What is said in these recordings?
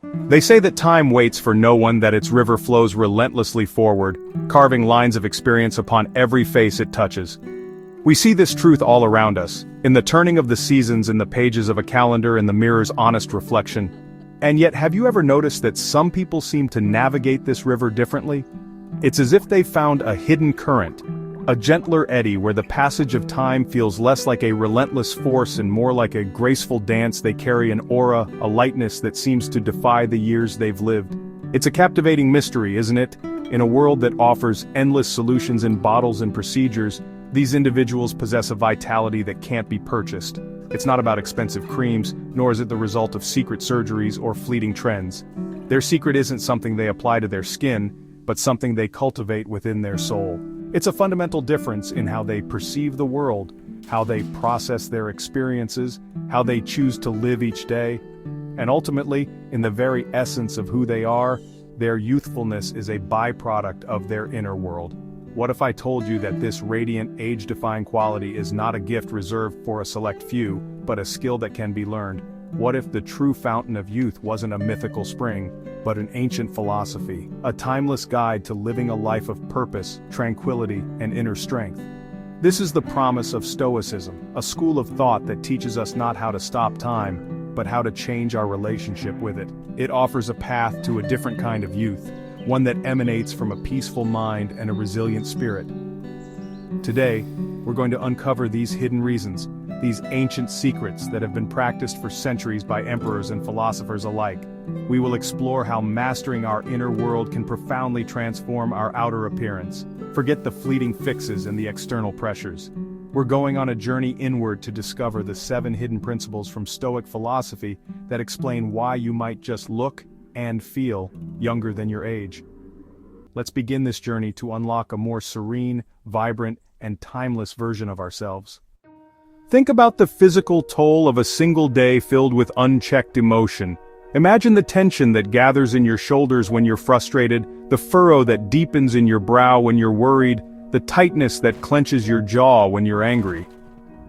They say that time waits for no one, that its river flows relentlessly forward, carving lines of experience upon every face it touches. We see this truth all around us, in the turning of the seasons, in the pages of a calendar, in the mirror's honest reflection. And yet, have you ever noticed that some people seem to navigate this river differently? It's as if they found a hidden current, a gentler eddy where the passage of time feels less like a relentless force and more like a graceful dance. They carry an aura, a lightness that seems to defy the years they've lived. It's a captivating mystery, isn't it? In a world that offers endless solutions in bottles and procedures, these individuals possess a vitality that can't be purchased. It's not about expensive creams, nor is it the result of secret surgeries or fleeting trends. Their secret isn't something they apply to their skin, but something they cultivate within their soul. It's a fundamental difference in how they perceive the world, how they process their experiences, how they choose to live each day, and ultimately, in the very essence of who they are, their youthfulness is a byproduct of their inner world. What if I told you that this radiant, age-defying quality is not a gift reserved for a select few, but a skill that can be learned? What if the true fountain of youth wasn't a mythical spring, but an ancient philosophy, a timeless guide to living a life of purpose, tranquility, and inner strength? This is the promise of Stoicism, a school of thought that teaches us not how to stop time, but how to change our relationship with it. It offers a path to a different kind of youth, one that emanates from a peaceful mind and a resilient spirit. Today, we're going to uncover these hidden reasons, these ancient secrets that have been practiced for centuries by emperors and philosophers alike. We will explore how mastering our inner world can profoundly transform our outer appearance. Forget the fleeting fixes and the external pressures. We're going on a journey inward to discover the 7 hidden principles from Stoic philosophy that explain why you might just look and feel younger than your age. Let's begin this journey to unlock a more serene, vibrant, and timeless version of ourselves. Think about the physical toll of a single day filled with unchecked emotion. Imagine the tension that gathers in your shoulders when you're frustrated, the furrow that deepens in your brow when you're worried, the tightness that clenches your jaw when you're angry.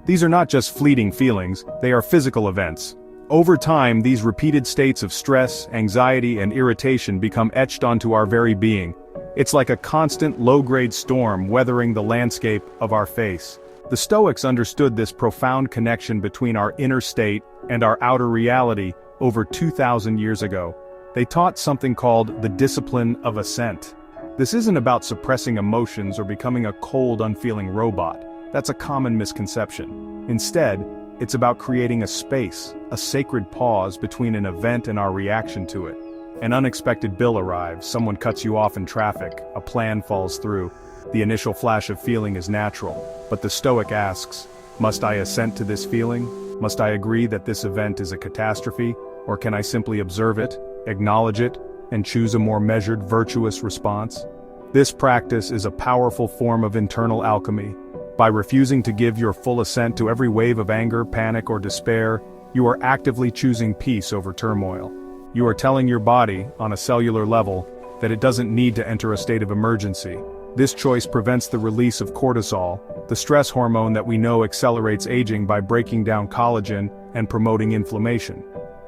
These are not just fleeting feelings, they are physical events. Over time, these repeated states of stress, anxiety, and irritation become etched onto our very being. It's like a constant low-grade storm weathering the landscape of our face. The Stoics understood this profound connection between our inner state and our outer reality over 2,000 years ago. They taught something called the discipline of ascent. This isn't about suppressing emotions or becoming a cold, unfeeling robot. That's a common misconception. Instead, it's about creating a space, a sacred pause between an event and our reaction to it. An unexpected bill arrives, someone cuts you off in traffic, a plan falls through. The initial flash of feeling is natural, but the Stoic asks, must I assent to this feeling? Must I agree that this event is a catastrophe? Or can I simply observe it, acknowledge it, and choose a more measured, virtuous response? This practice is a powerful form of internal alchemy. By refusing to give your full assent to every wave of anger, panic, or despair, you are actively choosing peace over turmoil. You are telling your body, on a cellular level, that it doesn't need to enter a state of emergency. This choice prevents the release of cortisol, the stress hormone that we know accelerates aging by breaking down collagen and promoting inflammation.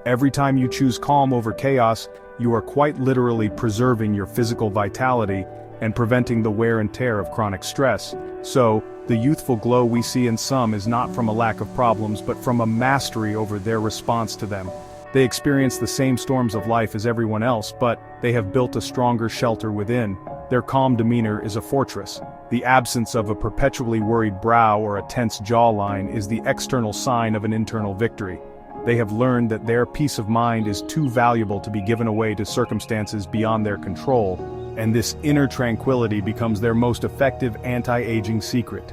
Every time you choose calm over chaos, you are quite literally preserving your physical vitality and preventing the wear and tear of chronic stress. So, the youthful glow we see in some is not from a lack of problems but from a mastery over their response to them. They experience the same storms of life as everyone else, but they have built a stronger shelter within. Their calm demeanor is a fortress. The absence of a perpetually worried brow or a tense jawline is the external sign of an internal victory. They have learned that their peace of mind is too valuable to be given away to circumstances beyond their control, and this inner tranquility becomes their most effective anti-aging secret.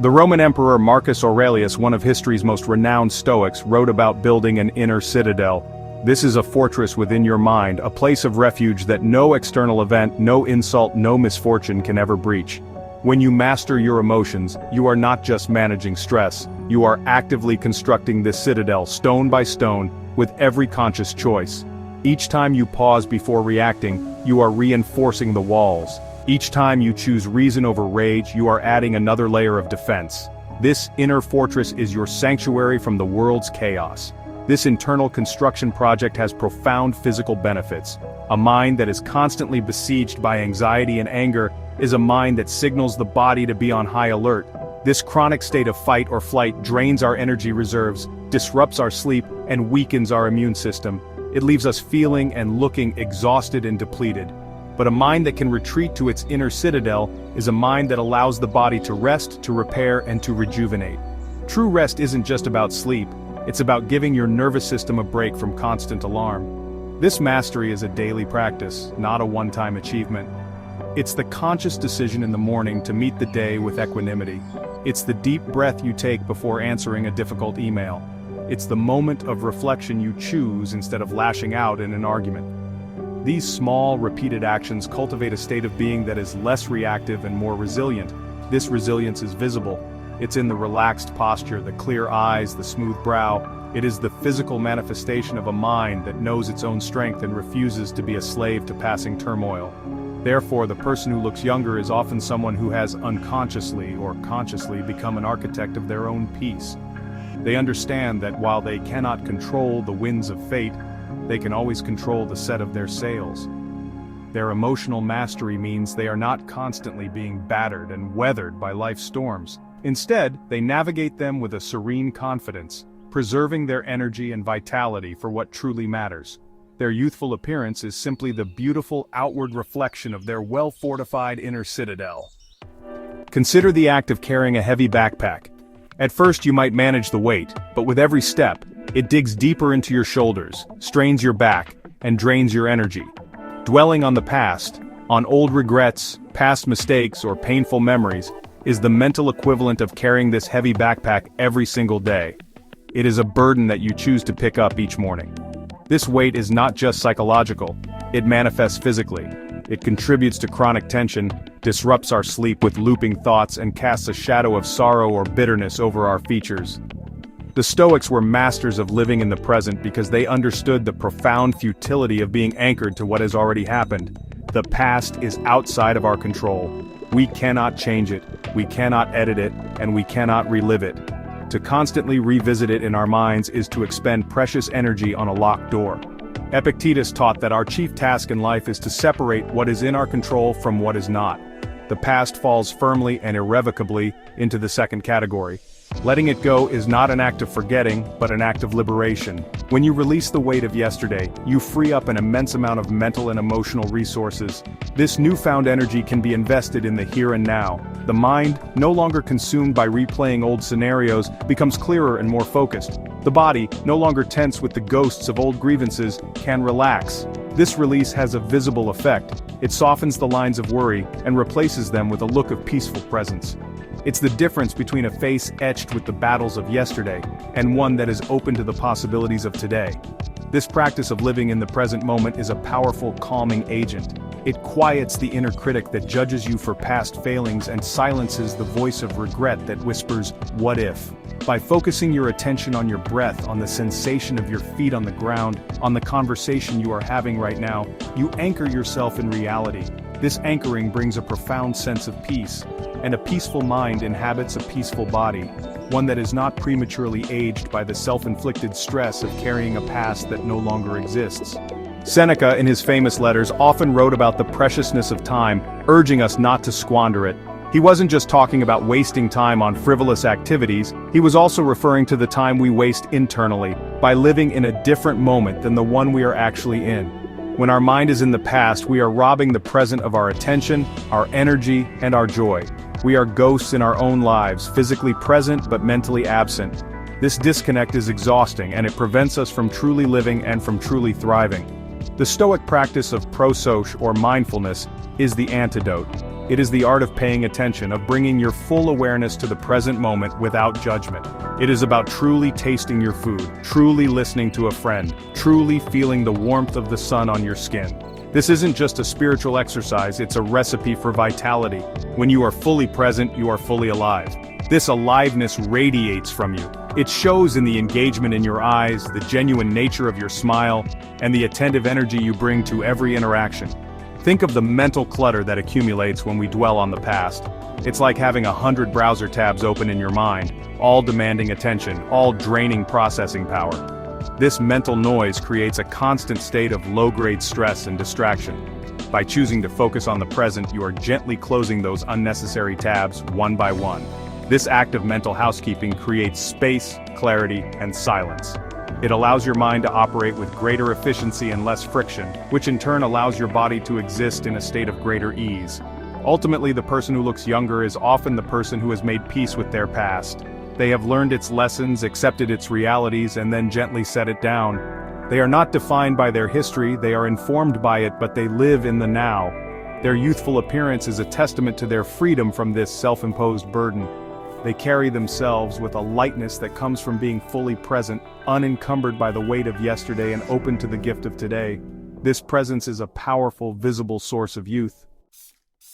The Roman Emperor Marcus Aurelius, one of history's most renowned Stoics, wrote about building an inner citadel. This is a fortress within your mind, a place of refuge that no external event, no insult, no misfortune can ever breach. When you master your emotions, you are not just managing stress, you are actively constructing this citadel stone by stone, with every conscious choice. Each time you pause before reacting, you are reinforcing the walls. Each time you choose reason over rage, you are adding another layer of defense. This inner fortress is your sanctuary from the world's chaos. This internal construction project has profound physical benefits. A mind that is constantly besieged by anxiety and anger is a mind that signals the body to be on high alert. This chronic state of fight or flight drains our energy reserves, disrupts our sleep, and weakens our immune system. It leaves us feeling and looking exhausted and depleted. But a mind that can retreat to its inner citadel is a mind that allows the body to rest, to repair, and to rejuvenate. True rest isn't just about sleep, it's about giving your nervous system a break from constant alarm. This mastery is a daily practice, not a one-time achievement. It's the conscious decision in the morning to meet the day with equanimity. It's the deep breath you take before answering a difficult email. It's the moment of reflection you choose instead of lashing out in an argument. These small, repeated actions cultivate a state of being that is less reactive and more resilient. This resilience is visible. It's in the relaxed posture, the clear eyes, the smooth brow. It is the physical manifestation of a mind that knows its own strength and refuses to be a slave to passing turmoil. Therefore, the person who looks younger is often someone who has unconsciously or consciously become an architect of their own peace. They understand that while they cannot control the winds of fate, they can always control the set of their sails. Their emotional mastery means they are not constantly being battered and weathered by life's storms. Instead, they navigate them with a serene confidence, preserving their energy and vitality for what truly matters. Their youthful appearance is simply the beautiful outward reflection of their well-fortified inner citadel. Consider the act of carrying a heavy backpack. At first you might manage the weight, but with every step, it digs deeper into your shoulders, strains your back, and drains your energy. Dwelling on the past, on old regrets, past mistakes, or painful memories, is the mental equivalent of carrying this heavy backpack every single day. It is a burden that you choose to pick up each morning. This weight is not just psychological, it manifests physically. It contributes to chronic tension, disrupts our sleep with looping thoughts, and casts a shadow of sorrow or bitterness over our features. The Stoics were masters of living in the present because they understood the profound futility of being anchored to what has already happened. The past is outside of our control. We cannot change it, we cannot edit it, and we cannot relive it. To constantly revisit it in our minds is to expend precious energy on a locked door. Epictetus taught that our chief task in life is to separate what is in our control from what is not. The past falls firmly and irrevocably into the second category. Letting it go is not an act of forgetting, but an act of liberation. When you release the weight of yesterday, you free up an immense amount of mental and emotional resources. This newfound energy can be invested in the here and now. The mind, no longer consumed by replaying old scenarios, becomes clearer and more focused. The body, no longer tense with the ghosts of old grievances, can relax. This release has a visible effect. It softens the lines of worry and replaces them with a look of peaceful presence. It's the difference between a face etched with the battles of yesterday and one that is open to the possibilities of today. This practice of living in the present moment is a powerful calming agent. It quiets the inner critic that judges you for past failings and silences the voice of regret that whispers, "What if?" By focusing your attention on your breath, on the sensation of your feet on the ground, on the conversation you are having right now, you anchor yourself in reality. This anchoring brings a profound sense of peace, and a peaceful mind inhabits a peaceful body, one that is not prematurely aged by the self-inflicted stress of carrying a past that no longer exists. Seneca, in his famous letters, often wrote about the preciousness of time, urging us not to squander it. He wasn't just talking about wasting time on frivolous activities, he was also referring to the time we waste internally, by living in a different moment than the one we are actually in. When our mind is in the past, we are robbing the present of our attention, our energy, and our joy. We are ghosts in our own lives, physically present but mentally absent. This disconnect is exhausting, and it prevents us from truly living and from truly thriving. The Stoic practice of prosoch, or mindfulness, is the antidote. It is the art of paying attention, of bringing your full awareness to the present moment without judgment. It is about truly tasting your food, truly listening to a friend, truly feeling the warmth of the sun on your skin. This isn't just a spiritual exercise, it's a recipe for vitality. When you are fully present, you are fully alive. This aliveness radiates from you. It shows in the engagement in your eyes, the genuine nature of your smile, and the attentive energy you bring to every interaction. Think of the mental clutter that accumulates when we dwell on the past. It's like having 100 browser tabs open in your mind, all demanding attention, all draining processing power. This mental noise creates a constant state of low-grade stress and distraction. By choosing to focus on the present, you are gently closing those unnecessary tabs one by one. This act of mental housekeeping creates space, clarity, and silence. It allows your mind to operate with greater efficiency and less friction, which in turn allows your body to exist in a state of greater ease. Ultimately, the person who looks younger is often the person who has made peace with their past. They have learned its lessons, accepted its realities, and then gently set it down. They are not defined by their history, they are informed by it, but they live in the now. Their youthful appearance is a testament to their freedom from this self-imposed burden. They carry themselves with a lightness that comes from being fully present, unencumbered by the weight of yesterday and open to the gift of today. This presence is a powerful, visible source of youth.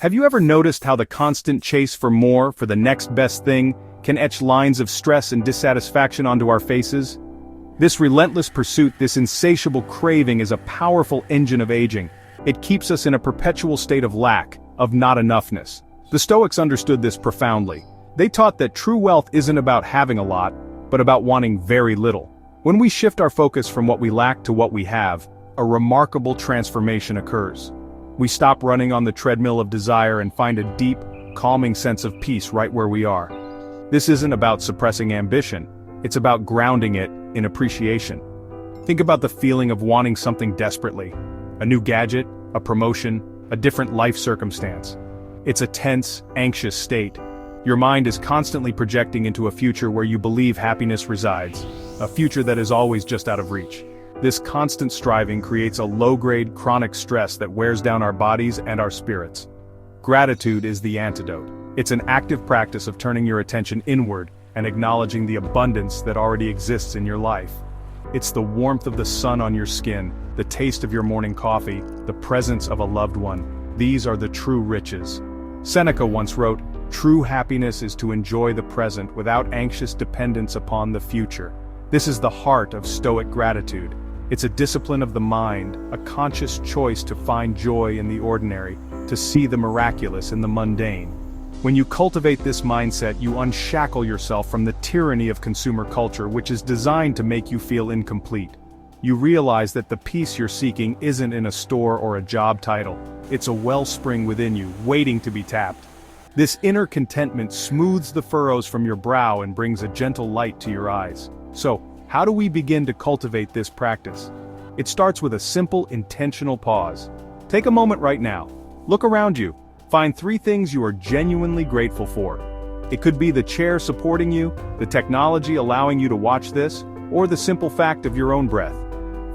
Have you ever noticed how the constant chase for more, for the next best thing, can etch lines of stress and dissatisfaction onto our faces? This relentless pursuit, this insatiable craving is a powerful engine of aging. It keeps us in a perpetual state of lack, of not enoughness. The Stoics understood this profoundly. They taught that true wealth isn't about having a lot, but about wanting very little. When we shift our focus from what we lack to what we have, a remarkable transformation occurs. We stop running on the treadmill of desire and find a deep, calming sense of peace right where we are. This isn't about suppressing ambition, it's about grounding it in appreciation. Think about the feeling of wanting something desperately. A new gadget, a promotion, a different life circumstance. It's a tense, anxious state. Your mind is constantly projecting into a future where you believe happiness resides, a future that is always just out of reach. This constant striving creates a low-grade, chronic stress that wears down our bodies and our spirits. Gratitude is the antidote. It's an active practice of turning your attention inward and acknowledging the abundance that already exists in your life. It's the warmth of the sun on your skin, the taste of your morning coffee, the presence of a loved one. These are the true riches. Seneca once wrote, "True happiness is to enjoy the present without anxious dependence upon the future." This is the heart of Stoic gratitude. It's a discipline of the mind, a conscious choice to find joy in the ordinary, to see the miraculous in the mundane. When you cultivate this mindset, you unshackle yourself from the tyranny of consumer culture, which is designed to make you feel incomplete. You realize that the peace you're seeking isn't in a store or a job title. It's a wellspring within you, waiting to be tapped. This inner contentment smooths the furrows from your brow and brings a gentle light to your eyes. So, how do we begin to cultivate this practice? It starts with a simple, intentional pause. Take a moment right now. Look around you. Find 3 things you are genuinely grateful for. It could be the chair supporting you, the technology allowing you to watch this, or the simple fact of your own breath.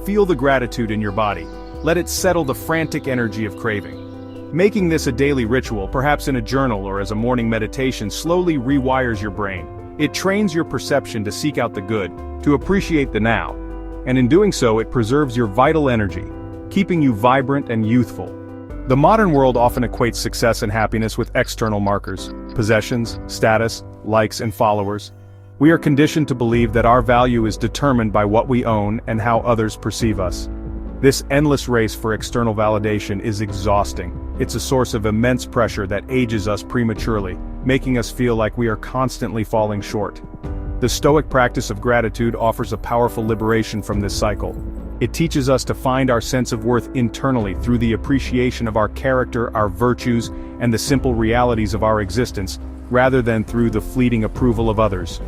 Feel the gratitude in your body. Let it settle the frantic energy of craving. Making this a daily ritual, perhaps in a journal or as a morning meditation, slowly rewires your brain. It trains your perception to seek out the good, to appreciate the now. And in doing so, it preserves your vital energy, keeping you vibrant and youthful. The modern world often equates success and happiness with external markers, possessions, status, likes, and followers. We are conditioned to believe that our value is determined by what we own and how others perceive us. This endless race for external validation is exhausting. It's a source of immense pressure that ages us prematurely, making us feel like we are constantly falling short. The Stoic practice of gratitude offers a powerful liberation from this cycle. It teaches us to find our sense of worth internally through the appreciation of our character, our virtues, and the simple realities of our existence, rather than through the fleeting approval of others.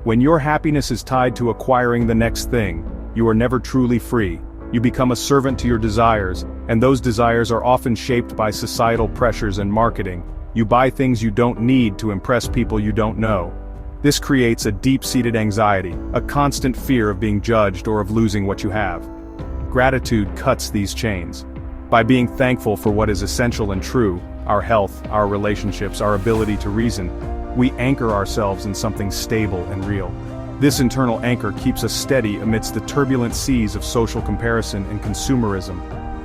When your happiness is tied to acquiring the next thing, you are never truly free. You become a servant to your desires, and those desires are often shaped by societal pressures and marketing. You buy things you don't need to impress people you don't know. This creates a deep-seated anxiety, a constant fear of being judged or of losing what you have. Gratitude cuts these chains. By being thankful for what is essential and true, our health, our relationships, our ability to reason, we anchor ourselves in something stable and real. This internal anchor keeps us steady amidst the turbulent seas of social comparison and consumerism.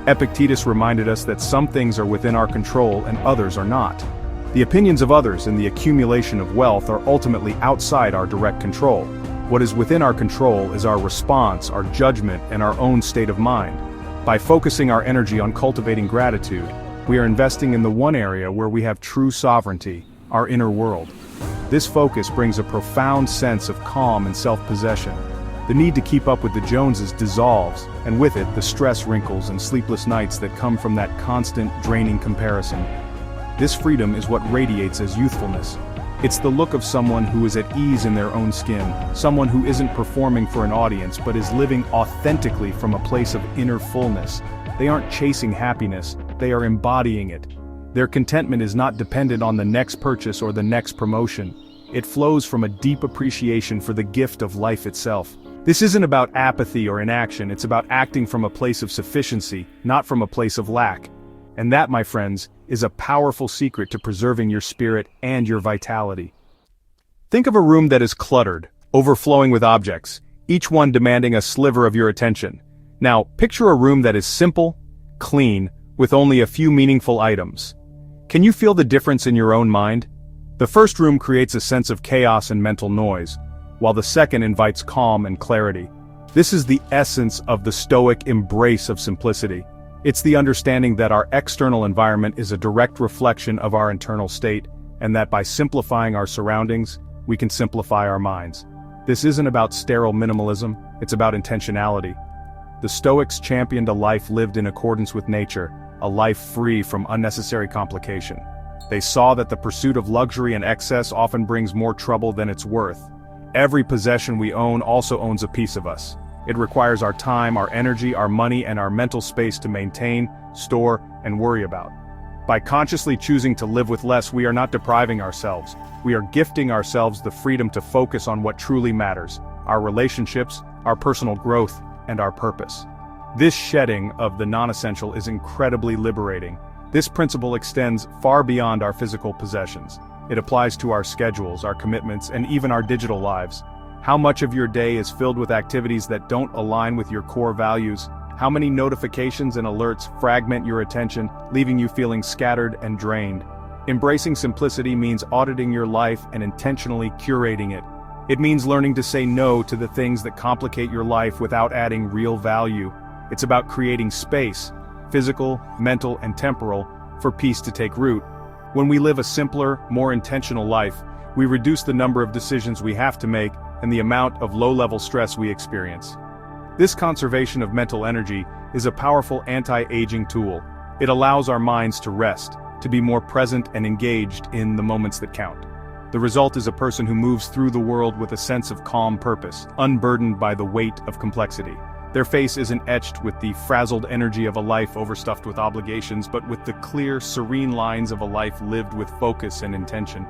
Epictetus reminded us that some things are within our control and others are not. The opinions of others and the accumulation of wealth are ultimately outside our direct control. What is within our control is our response, our judgment, and our own state of mind. By focusing our energy on cultivating gratitude, we are investing in the one area where we have true sovereignty, our inner world. This focus brings a profound sense of calm and self-possession. The need to keep up with the Joneses dissolves, and with it, the stress wrinkles and sleepless nights that come from that constant, draining comparison. This freedom is what radiates as youthfulness. It's the look of someone who is at ease in their own skin, someone who isn't performing for an audience but is living authentically from a place of inner fullness. They aren't chasing happiness, they are embodying it. Their contentment is not dependent on the next purchase or the next promotion. It flows from a deep appreciation for the gift of life itself. This isn't about apathy or inaction, it's about acting from a place of sufficiency, not from a place of lack. And that, my friends, is a powerful secret to preserving your spirit and your vitality. Think of a room that is cluttered, overflowing with objects, each one demanding a sliver of your attention. Now, picture a room that is simple, clean, with only a few meaningful items. Can you feel the difference in your own mind? The first room creates a sense of chaos and mental noise, while the second invites calm and clarity. This is the essence of the Stoic embrace of simplicity. It's the understanding that our external environment is a direct reflection of our internal state, and that by simplifying our surroundings, we can simplify our minds. This isn't about sterile minimalism, it's about intentionality. The Stoics championed a life lived in accordance with nature, a life free from unnecessary complication. They saw that the pursuit of luxury and excess often brings more trouble than it's worth. Every possession we own also owns a piece of us. It requires our time, our energy, our money, and our mental space to maintain, store, and worry about. By consciously choosing to live with less, we are not depriving ourselves. We are gifting ourselves the freedom to focus on what truly matters: our relationships, our personal growth, and our purpose. This shedding of the non-essential is incredibly liberating. This principle extends far beyond our physical possessions. It applies to our schedules, our commitments, and even our digital lives. How much of your day is filled with activities that don't align with your core values? How many notifications and alerts fragment your attention, leaving you feeling scattered and drained? Embracing simplicity means auditing your life and intentionally curating it. It means learning to say no to the things that complicate your life without adding real value. It's about creating space, physical, mental, and temporal, for peace to take root. When we live a simpler, more intentional life, we reduce the number of decisions we have to make and the amount of low-level stress we experience. This conservation of mental energy is a powerful anti-aging tool. It allows our minds to rest, to be more present and engaged in the moments that count. The result is a person who moves through the world with a sense of calm purpose, unburdened by the weight of complexity. Their face isn't etched with the frazzled energy of a life overstuffed with obligations, but with the clear, serene lines of a life lived with focus and intention.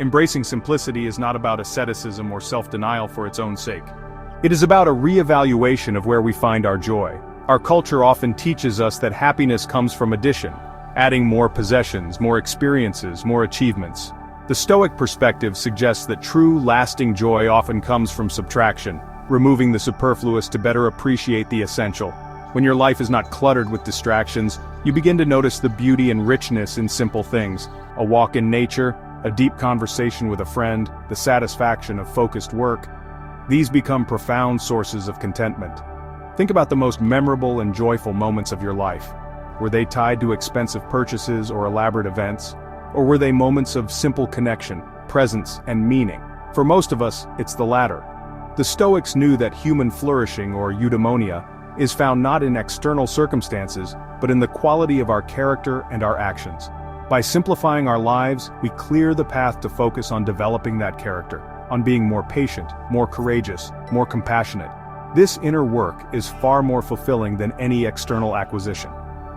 Embracing simplicity is not about asceticism or self-denial for its own sake. It is about a re-evaluation of where we find our joy. Our culture often teaches us that happiness comes from addition, adding more possessions, more experiences, more achievements. The Stoic perspective suggests that true, lasting joy often comes from subtraction, removing the superfluous to better appreciate the essential. When your life is not cluttered with distractions, you begin to notice the beauty and richness in simple things: a walk in nature, a deep conversation with a friend, the satisfaction of focused work. These become profound sources of contentment. Think about the most memorable and joyful moments of your life. Were they tied to expensive purchases or elaborate events? Or were they moments of simple connection, presence, and meaning? For most of us, it's the latter. The Stoics knew that human flourishing, or eudaimonia, is found not in external circumstances, but in the quality of our character and our actions. By simplifying our lives, we clear the path to focus on developing that character, on being more patient, more courageous, more compassionate. This inner work is far more fulfilling than any external acquisition.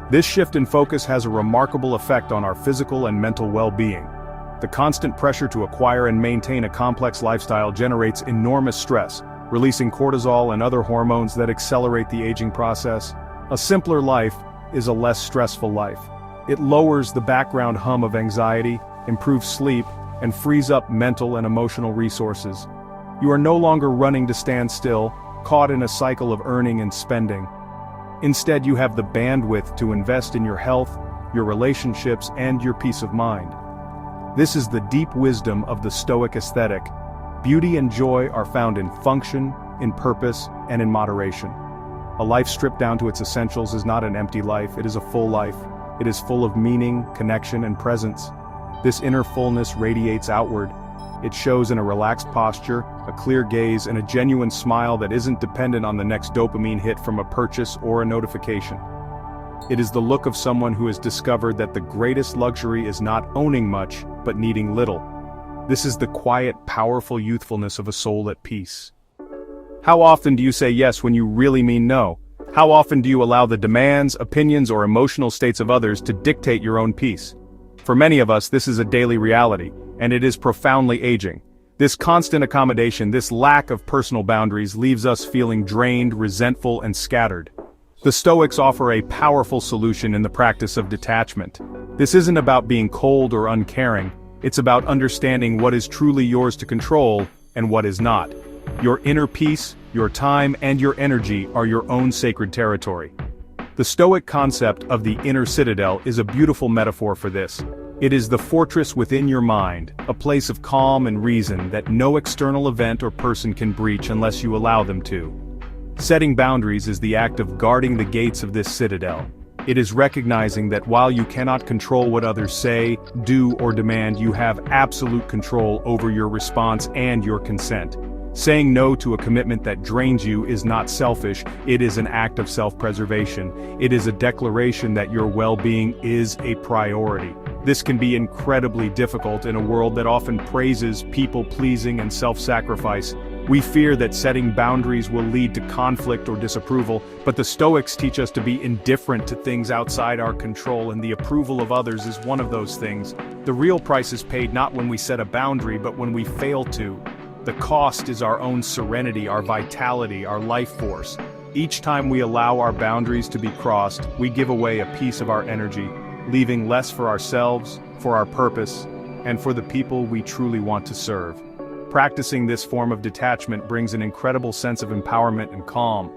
This shift in focus has a remarkable effect on our physical and mental well-being. The constant pressure to acquire and maintain a complex lifestyle generates enormous stress, releasing cortisol and other hormones that accelerate the aging process. A simpler life is a less stressful life. It lowers the background hum of anxiety, improves sleep, and frees up mental and emotional resources. You are no longer running to stand still, caught in a cycle of earning and spending. Instead, you have the bandwidth to invest in your health, your relationships, and your peace of mind. This is the deep wisdom of the Stoic aesthetic. Beauty and joy are found in function, in purpose, and in moderation. A life stripped down to its essentials is not an empty life, it is a full life. It is full of meaning, connection, and presence. This inner fullness radiates outward. It shows in a relaxed posture, a clear gaze, and a genuine smile that isn't dependent on the next dopamine hit from a purchase or a notification. It is the look of someone who has discovered that the greatest luxury is not owning much, but needing little. This is the quiet, powerful youthfulness of a soul at peace. How often do you say yes when you really mean no? How often do you allow the demands, opinions, or emotional states of others to dictate your own peace? For many of us, this is a daily reality, and it is profoundly aging. This constant accommodation, this lack of personal boundaries leaves us feeling drained, resentful, and scattered. The Stoics offer a powerful solution in the practice of detachment. This isn't about being cold or uncaring, it's about understanding what is truly yours to control and what is not. Your inner peace, your time, and your energy are your own sacred territory. The Stoic concept of the inner citadel is a beautiful metaphor for this. It is the fortress within your mind, a place of calm and reason that no external event or person can breach unless you allow them to. Setting boundaries is the act of guarding the gates of this citadel. It is recognizing that while you cannot control what others say, do, or demand, you have absolute control over your response and your consent. Saying no to a commitment that drains you is not selfish, it is an act of self-preservation. It is a declaration that your well-being is a priority. This can be incredibly difficult in a world that often praises people-pleasing and self-sacrifice. We fear that setting boundaries will lead to conflict or disapproval, but the Stoics teach us to be indifferent to things outside our control, and the approval of others is one of those things. The real price is paid not when we set a boundary, but when we fail to. The cost is our own serenity, our vitality, our life force. Each time we allow our boundaries to be crossed, we give away a piece of our energy, leaving less for ourselves, for our purpose, and for the people we truly want to serve. Practicing this form of detachment brings an incredible sense of empowerment and calm.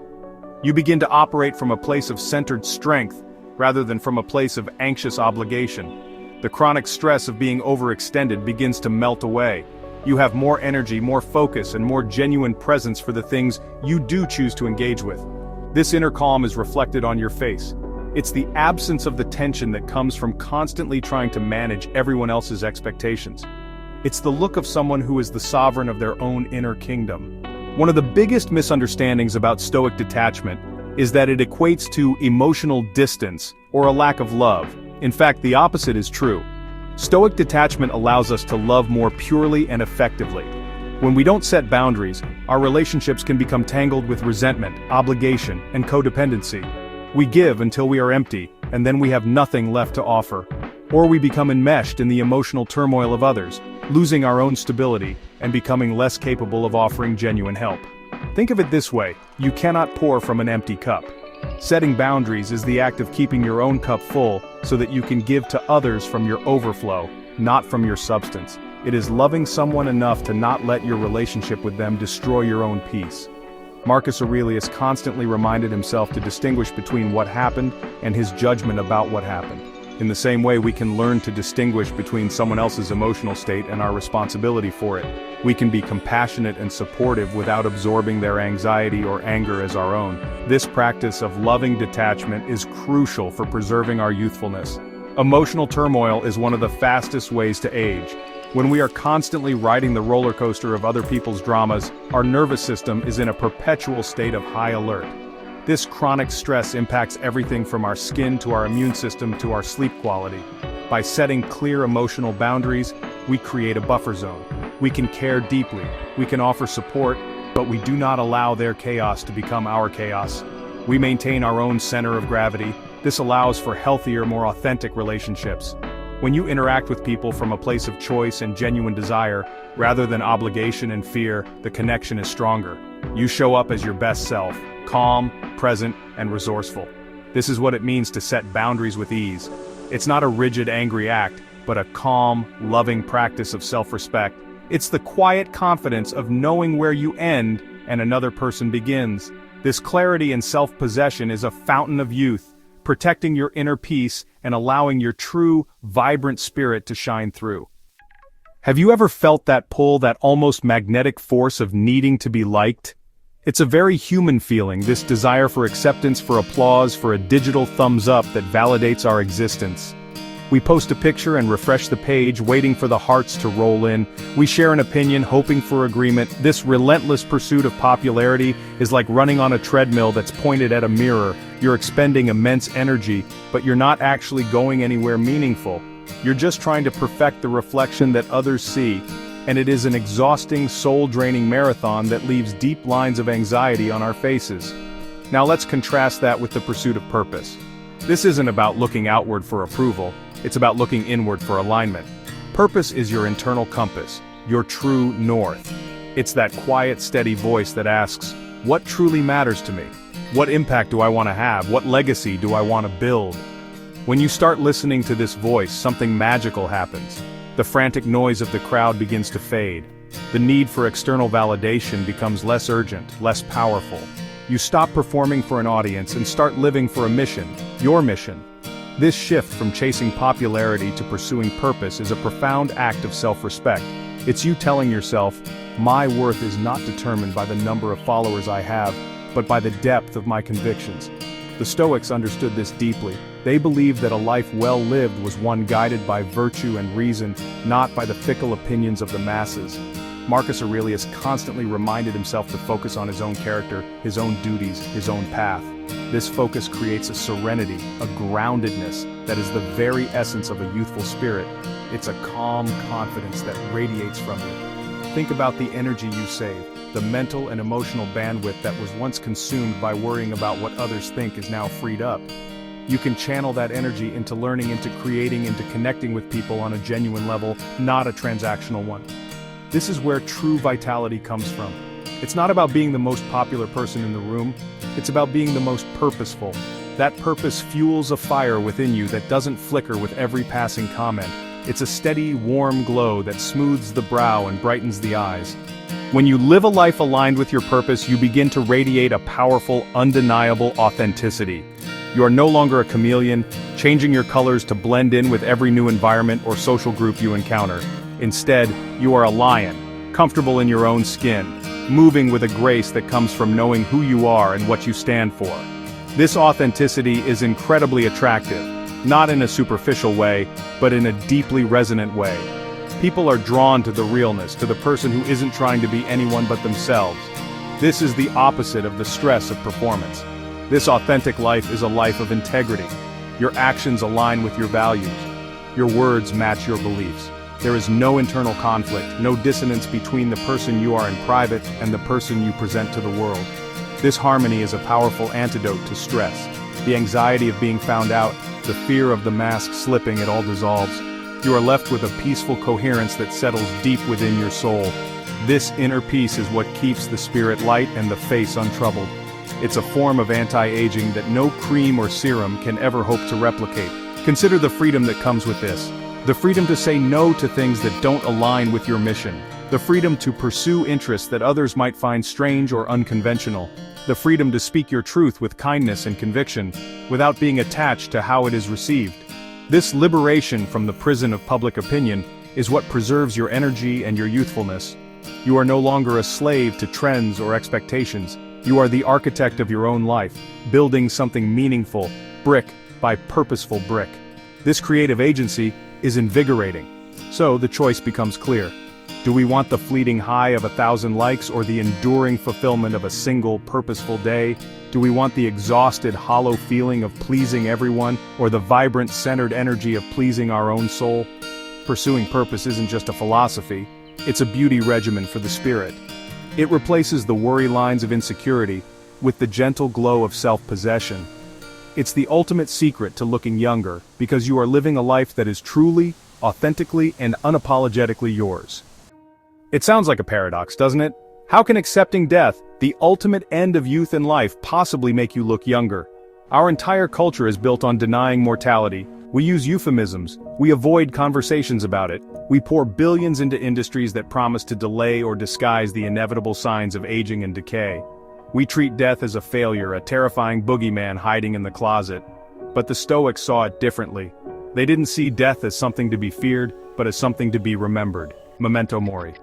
You begin to operate from a place of centered strength, rather than from a place of anxious obligation. The chronic stress of being overextended begins to melt away. You have more energy, more focus, and more genuine presence for the things you do choose to engage with. This inner calm is reflected on your face. It's the absence of the tension that comes from constantly trying to manage everyone else's expectations. It's the look of someone who is the sovereign of their own inner kingdom. One of the biggest misunderstandings about Stoic detachment is that it equates to emotional distance or a lack of love. In fact, the opposite is true. Stoic detachment allows us to love more purely and effectively. When we don't set boundaries, our relationships can become tangled with resentment, obligation, and codependency. We give until we are empty, and then we have nothing left to offer. Or we become enmeshed in the emotional turmoil of others, losing our own stability and becoming less capable of offering genuine help. Think of it this way: you cannot pour from an empty cup. Setting boundaries is the act of keeping your own cup full so that you can give to others from your overflow, not from your substance. It is loving someone enough to not let your relationship with them destroy your own peace. Marcus Aurelius constantly reminded himself to distinguish between what happened and his judgment about what happened. In the same way, we can learn to distinguish between someone else's emotional state and our responsibility for it. We can be compassionate and supportive without absorbing their anxiety or anger as our own. This practice of loving detachment is crucial for preserving our youthfulness. Emotional turmoil is one of the fastest ways to age. When we are constantly riding the roller coaster of other people's dramas, our nervous system is in a perpetual state of high alert. This chronic stress impacts everything from our skin to our immune system to our sleep quality. By setting clear emotional boundaries, we create a buffer zone. We can care deeply, we can offer support, but we do not allow their chaos to become our chaos. We maintain our own center of gravity. This allows for healthier, more authentic relationships. When you interact with people from a place of choice and genuine desire, rather than obligation and fear, the connection is stronger. You show up as your best self, calm, present, and resourceful. This is what it means to set boundaries with ease. It's not a rigid, angry act, but a calm, loving practice of self-respect. It's the quiet confidence of knowing where you end and another person begins. This clarity and self-possession is a fountain of youth, protecting your inner peace and allowing your true, vibrant spirit to shine through. Have you ever felt that pull, that almost magnetic force of needing to be liked? It's a very human feeling, this desire for acceptance, for applause, for a digital thumbs up that validates our existence. We post a picture and refresh the page, waiting for the hearts to roll in. We share an opinion, hoping for agreement. This relentless pursuit of popularity is like running on a treadmill that's pointed at a mirror. You're expending immense energy, but you're not actually going anywhere meaningful. You're just trying to perfect the reflection that others see. And it is an exhausting, soul-draining marathon that leaves deep lines of anxiety on our faces. Now let's contrast that with the pursuit of purpose. This isn't about looking outward for approval, it's about looking inward for alignment. Purpose is your internal compass, your true north. It's that quiet, steady voice that asks, what truly matters to me? What impact do I want to have? What legacy do I want to build? When you start listening to this voice, something magical happens. The frantic noise of the crowd begins to fade. The need for external validation becomes less urgent, less powerful. You stop performing for an audience and start living for a mission, your mission. This shift from chasing popularity to pursuing purpose is a profound act of self-respect. It's you telling yourself, my worth is not determined by the number of followers I have, but by the depth of my convictions. The Stoics understood this deeply. They believed that a life well lived was one guided by virtue and reason, not by the fickle opinions of the masses. Marcus Aurelius constantly reminded himself to focus on his own character, his own duties, his own path. This focus creates a serenity, a groundedness, that is the very essence of a youthful spirit. It's a calm confidence that radiates from you. Think about the energy you save. The mental and emotional bandwidth that was once consumed by worrying about what others think is now freed up. You can channel that energy into learning, into creating, into connecting with people on a genuine level, not a transactional one. This is where true vitality comes from. It's not about being the most popular person in the room, it's about being the most purposeful. That purpose fuels a fire within you that doesn't flicker with every passing comment. It's a steady, warm glow that smooths the brow and brightens the eyes. When you live a life aligned with your purpose, you begin to radiate a powerful, undeniable authenticity. You are no longer a chameleon, changing your colors to blend in with every new environment or social group you encounter. Instead, you are a lion, comfortable in your own skin, moving with a grace that comes from knowing who you are and what you stand for. This authenticity is incredibly attractive, not in a superficial way, but in a deeply resonant way. People are drawn to the realness, to the person who isn't trying to be anyone but themselves. This is the opposite of the stress of performance. This authentic life is a life of integrity. Your actions align with your values. Your words match your beliefs. There is no internal conflict, no dissonance between the person you are in private and the person you present to the world. This harmony is a powerful antidote to stress. The anxiety of being found out, the fear of the mask slipping, it all dissolves. You are left with a peaceful coherence that settles deep within your soul. This inner peace is what keeps the spirit light and the face untroubled. It's a form of anti-aging that no cream or serum can ever hope to replicate. Consider the freedom that comes with this. The freedom to say no to things that don't align with your mission. The freedom to pursue interests that others might find strange or unconventional. The freedom to speak your truth with kindness and conviction, without being attached to how it is received. This liberation from the prison of public opinion is what preserves your energy and your youthfulness. You are no longer a slave to trends or expectations. You are the architect of your own life, building something meaningful, brick by purposeful brick. This creative agency is invigorating. So the choice becomes clear. Do we want the fleeting high of 1,000 likes or the enduring fulfillment of a single purposeful day? Do we want the exhausted, hollow feeling of pleasing everyone or the vibrant, centered energy of pleasing our own soul? Pursuing purpose isn't just a philosophy, it's a beauty regimen for the spirit. It replaces the worry lines of insecurity with the gentle glow of self-possession. It's the ultimate secret to looking younger, because you are living a life that is truly, authentically, and unapologetically yours. It sounds like a paradox, doesn't it? How can accepting death, the ultimate end of youth and life, possibly make you look younger? Our entire culture is built on denying mortality. We use euphemisms. We avoid conversations about it. We pour billions into industries that promise to delay or disguise the inevitable signs of aging and decay. We treat death as a failure, a terrifying boogeyman hiding in the closet. But the Stoics saw it differently. They didn't see death as something to be feared, but as something to be remembered. Memento mori.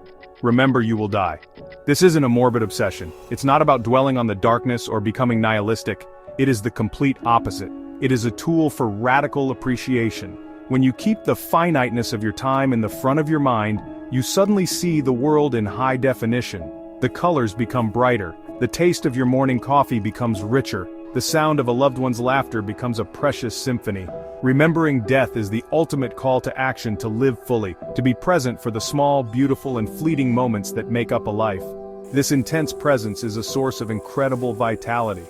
Remember, you will die. This isn't a morbid obsession. It's not about dwelling on the darkness or becoming nihilistic. It is the complete opposite. It is a tool for radical appreciation. When you keep the finiteness of your time in the front of your mind, you suddenly see the world in high definition. The colors become brighter, the taste of your morning coffee becomes richer, the sound of a loved one's laughter becomes a precious symphony. Remembering death is the ultimate call to action to live fully, to be present for the small, beautiful and fleeting moments that make up a life. This intense presence is a source of incredible vitality.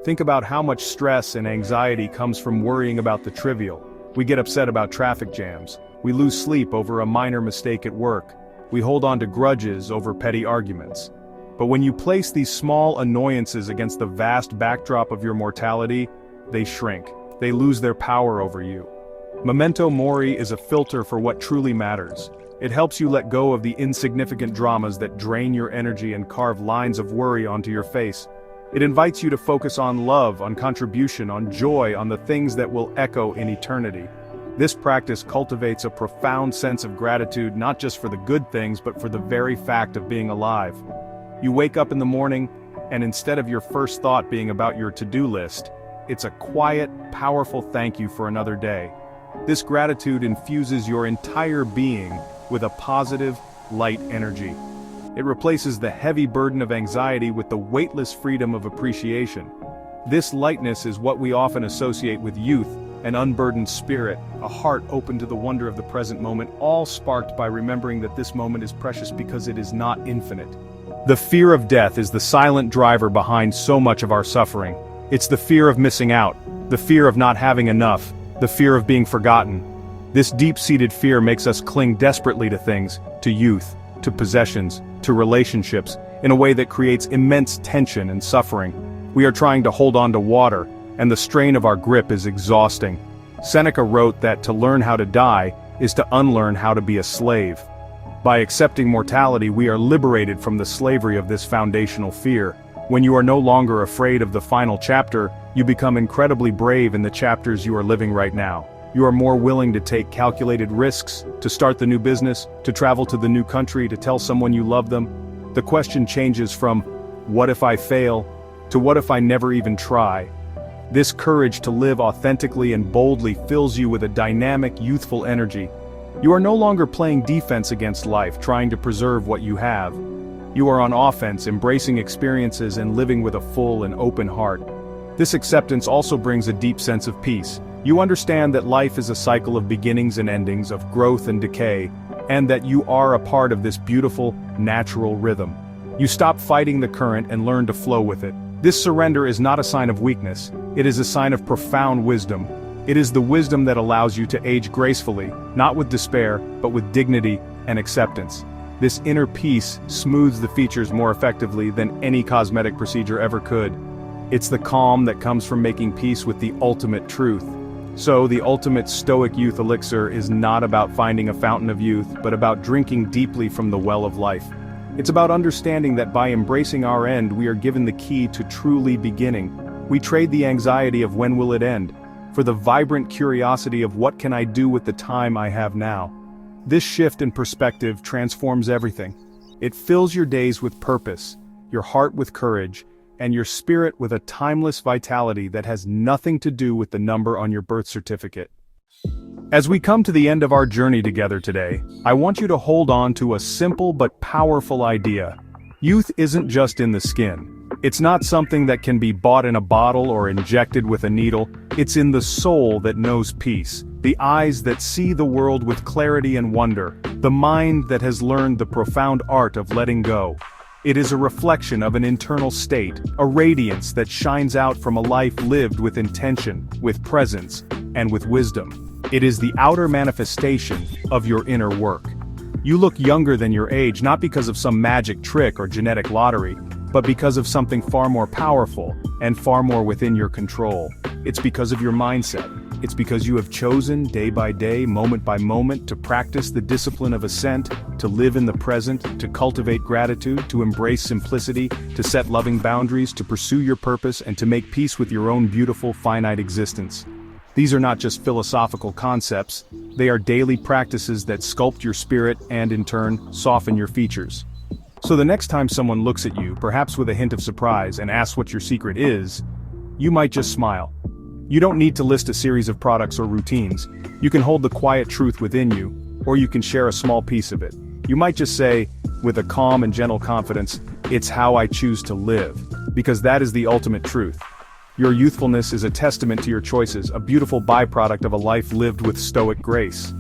Think about how much stress and anxiety comes from worrying about the trivial. We get upset about traffic jams. We lose sleep over a minor mistake at work. We hold on to grudges over petty arguments. But when you place these small annoyances against the vast backdrop of your mortality, they shrink. They lose their power over you. Memento mori is a filter for what truly matters. It helps you let go of the insignificant dramas that drain your energy and carve lines of worry onto your face. It invites you to focus on love, on contribution, on joy, on the things that will echo in eternity. This practice cultivates a profound sense of gratitude not just for the good things but for the very fact of being alive. You wake up in the morning, and instead of your first thought being about your to-do list, it's a quiet, powerful thank you for another day. This gratitude infuses your entire being with a positive, light energy. It replaces the heavy burden of anxiety with the weightless freedom of appreciation. This lightness is what we often associate with youth, an unburdened spirit, a heart open to the wonder of the present moment, all sparked by remembering that this moment is precious because it is not infinite. The fear of death is the silent driver behind so much of our suffering. It's the fear of missing out, the fear of not having enough, the fear of being forgotten. This deep-seated fear makes us cling desperately to things, to youth, to possessions, to relationships, in a way that creates immense tension and suffering. We are trying to hold on to water, and the strain of our grip is exhausting. Seneca wrote that to learn how to die is to unlearn how to be a slave. By accepting mortality, we are liberated from the slavery of this foundational fear. When you are no longer afraid of the final chapter, you become incredibly brave in the chapters you are living right now. You are more willing to take calculated risks, to start the new business, to travel to the new country, to tell someone you love them. The question changes from, what if I fail, to what if I never even try? This courage to live authentically and boldly fills you with a dynamic, youthful energy. You are no longer playing defense against life, trying to preserve what you have. You are on offense, embracing experiences and living with a full and open heart. This acceptance also brings a deep sense of peace. You understand that life is a cycle of beginnings and endings, of growth and decay, and that you are a part of this beautiful, natural rhythm. You stop fighting the current and learn to flow with it. This surrender is not a sign of weakness, it is a sign of profound wisdom. It is the wisdom that allows you to age gracefully, not with despair, but with dignity and acceptance. This inner peace smooths the features more effectively than any cosmetic procedure ever could. It's the calm that comes from making peace with the ultimate truth. So, the ultimate Stoic youth elixir is not about finding a fountain of youth, but about drinking deeply from the well of life. It's about understanding that by embracing our end, we are given the key to truly beginning. We trade the anxiety of when will it end, for the vibrant curiosity of what can I do with the time I have now. This shift in perspective transforms everything. It fills your days with purpose, your heart with courage, and your spirit with a timeless vitality that has nothing to do with the number on your birth certificate. As we come to the end of our journey together today, I want you to hold on to a simple but powerful idea. Youth isn't just in the skin. It's not something that can be bought in a bottle or injected with a needle. It's in the soul that knows peace, the eyes that see the world with clarity and wonder, the mind that has learned the profound art of letting go. It is a reflection of an internal state, a radiance that shines out from a life lived with intention, with presence, and with wisdom. It is the outer manifestation of your inner work. You look younger than your age not because of some magic trick or genetic lottery, but because of something far more powerful and far more within your control. It's because of your mindset. It's because you have chosen day by day, moment by moment, to practice the discipline of ascent, to live in the present, to cultivate gratitude, to embrace simplicity, to set loving boundaries, to pursue your purpose, and to make peace with your own beautiful, finite existence. These are not just philosophical concepts, they are daily practices that sculpt your spirit and, in turn, soften your features. So the next time someone looks at you, perhaps with a hint of surprise, and asks what your secret is, you might just smile. You don't need to list a series of products or routines. You can hold the quiet truth within you, or you can share a small piece of it. You might just say, with a calm and gentle confidence, "It's how I choose to live," because that is the ultimate truth. Your youthfulness is a testament to your choices, a beautiful byproduct of a life lived with stoic grace.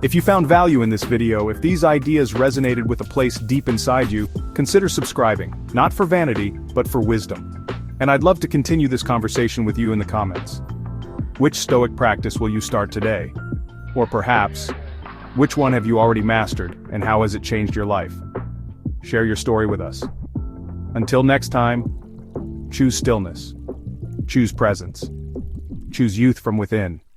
If you found value in this video, if these ideas resonated with a place deep inside you, consider subscribing, not for vanity, but for wisdom. And I'd love to continue this conversation with you in the comments. Which stoic practice will you start today? Or perhaps, which one have you already mastered, and how has it changed your life? Share your story with us. Until next time, choose stillness. Choose presence. Choose youth from within.